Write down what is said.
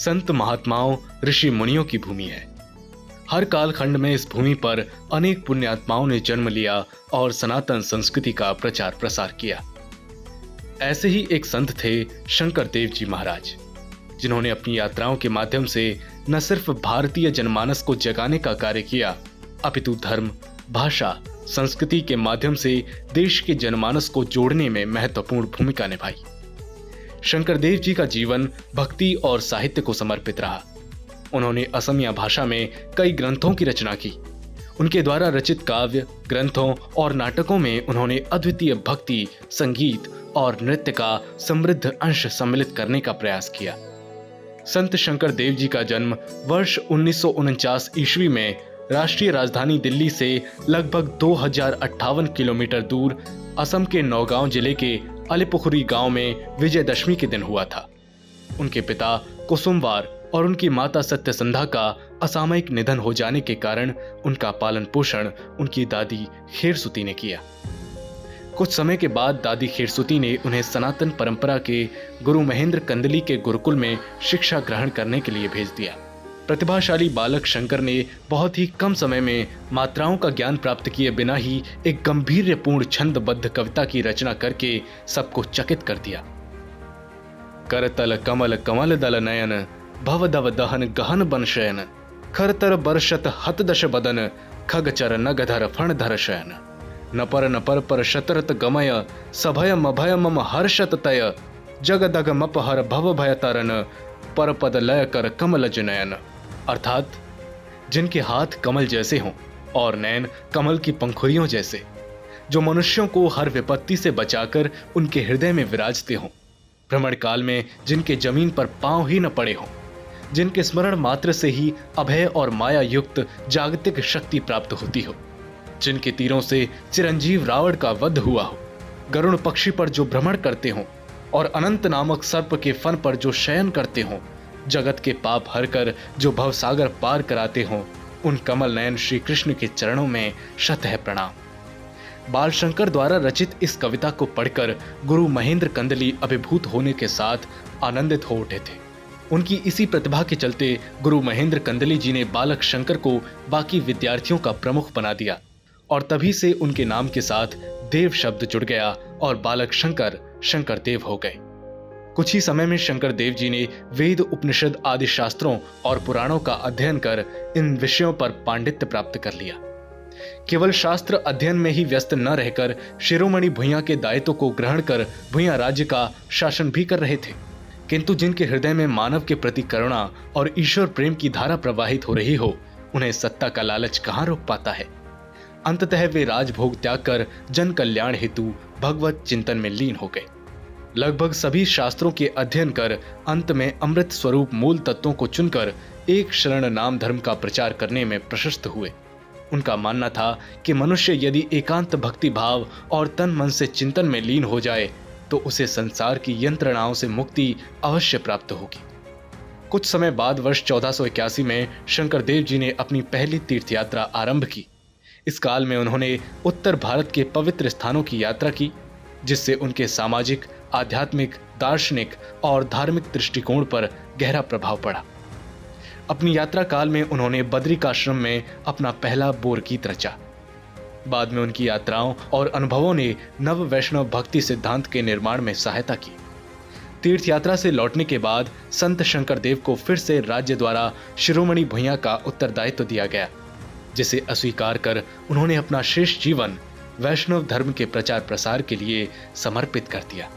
संत महात्माओं, ऋषि मुनियों की भूमि है। हर कालखंड में इस भूमि पर अनेक पुण्यात्माओं ने जन्म लिया और सनातन संस्कृति का प्रचार प्रसार किया। ऐसे ही एक संत थे शंकर देव जी महाराज, जिन्होंने अपनी यात्राओं के माध्यम से न सिर्फ भारतीय जनमानस को जगाने का कार्य किया, अपितु धर्म, भाषा, संस्कृति के माध्यम से देश के जनमानस को जोड़ने में महत्वपूर्ण भूमिका निभाई। शंकर देव जी का जीवन भक्ति और साहित्य को समर्पित रहा। उन्होंने असमिया भाषा में कई ग्रंथों की रचना की। उनके द्वारा रचित काव्य, ग्रंथों और नाटकों में उन्होंने अद्वितीय भक्ति, संगीत और नृत्य का समृद्ध अंश सम्मिलित करने का प्रयास किया। संत शंकर देव जी का जन्म वर्ष 1949 ईस्वी में राष्ट्रीय राजधानी दिल्ली से लगभग 2058 किलोमीटर दूर असम के नौगांव जिले के अलीपुखुरी गांव में विजयदशमी के दिन हुआ था। उनके पिता कुसुमवार और उनकी माता सत्यसंधा का असामयिक निधन हो जाने के कारण उनका पालन पोषण उनकी दादी खेरसुती ने किया। कुछ समय के बाद दादी खेरसुती ने उन्हें सनातन परंपरा के गुरु महेंद्र कंदली के गुरुकुल में शिक्षा ग्रहण करने के लिए भेज दिया। प्रतिभाशाली बालक शंकर ने बहुत ही कम समय में मात्राओं का ज्ञान प्राप्त किए बिना ही एक गंभीर्यपूर्ण छंदबद्ध कविता की रचना करके सबको चकित कर दिया। करतल कमल कमल दल नयन, भव दव दहन गहन बन शयन, खरतर बरशत हत दश बदन, खगचर नगधर फणधर शयन, न पर पर शतरत गमय, सभय मभय मम हर्षत तय, जगदग मपहर भव भय तरन, परपद लय कर कमलज नयन। अर्थात जिनके हाथ कमल जैसे हों और नैन कमल की पंखुड़ियों जैसे, जो मनुष्यों को हर विपत्ति से बचाकर उनके हृदय में विराजते हों, भ्रमण काल में जिनके जमीन पर पांव ही न पड़े हों, जिनके स्मरण मात्र से ही अभय और माया युक्त जागतिक शक्ति प्राप्त होती हो, जिनके तीरों से चिरंजीव रावण का वध हुआ हो, गरुण पक्षी पर जो भ्रमण करते हों और अनंत नामक सर्प के फन पर जो शयन करते हों, जगत के पाप हरकर जो भवसागर पार कराते हों, उन कमल नयन श्री कृष्ण के चरणों में शत है प्रणाम। बाल शंकर द्वारा रचित इस कविता को पढ़कर गुरु महेंद्र कंदली अभिभूत होने के साथ आनंदित हो उठे थे। उनकी इसी प्रतिभा के चलते गुरु महेंद्र कंदली जी ने बालक शंकर को बाकी विद्यार्थियों का प्रमुख बना दिया और तभी से उनके नाम के साथ देव शब्द जुड़ गया और बालक शंकर शंकर देव हो गए। कुछ ही समय में शंकर देव जी ने वेद, उपनिषद आदि शास्त्रों और पुराणों का अध्ययन कर इन विषयों पर पांडित्य प्राप्त कर लिया। केवल शास्त्र अध्ययन में ही व्यस्त न रहकर शिरोमणि भुइयां के दायित्व को ग्रहण कर भुइयां राज्य का शासन भी कर रहे थे, किंतु जिनके हृदय में मानव के प्रति करुणा और ईश्वर प्रेम की धारा प्रवाहित हो रही हो, उन्हें सत्ता का लालच कहाँ रोक पाता है। अंततः वे राजभोग त्याग कर जन कल्याण हेतु भगवत चिंतन में लीन हो गए। लगभग सभी शास्त्रों के अध्ययन कर अंत में अमृत स्वरूप मूल तत्वों को चुनकर एक शरण नाम धर्म का प्रचार करने में प्रशस्त हुए। उनका मानना था कि मनुष्य यदि एकांत भक्ति भाव और तन मन से चिंतन में लीन हो जाए तो उसे संसार की यंत्रणाओं से मुक्ति अवश्य प्राप्त होगी। कुछ समय बाद वर्ष 1481 में शंकर देव जी ने अपनी पहली तीर्थ यात्रा आरंभ की। इस काल में उन्होंने उत्तर भारत के पवित्र स्थानों की यात्रा की, जिससे उनके सामाजिक, आध्यात्मिक, दार्शनिक और धार्मिक दृष्टिकोण पर गहरा प्रभाव पड़ा। अपनी यात्रा काल में उन्होंने बद्रिकाश्रम में अपना पहला बोर गीत रचा। बाद में उनकी यात्राओं और अनुभवों ने नव वैष्णव भक्ति सिद्धांत के निर्माण में सहायता की। तीर्थ यात्रा से लौटने के बाद संत शंकर देव को फिर से राज्य द्वारा शिरोमणि भुइयां का उत्तरदायित्व दिया गया, जिसे अस्वीकार कर उन्होंने अपना शेष जीवन वैष्णव धर्म के प्रचार प्रसार के लिए समर्पित कर दिया।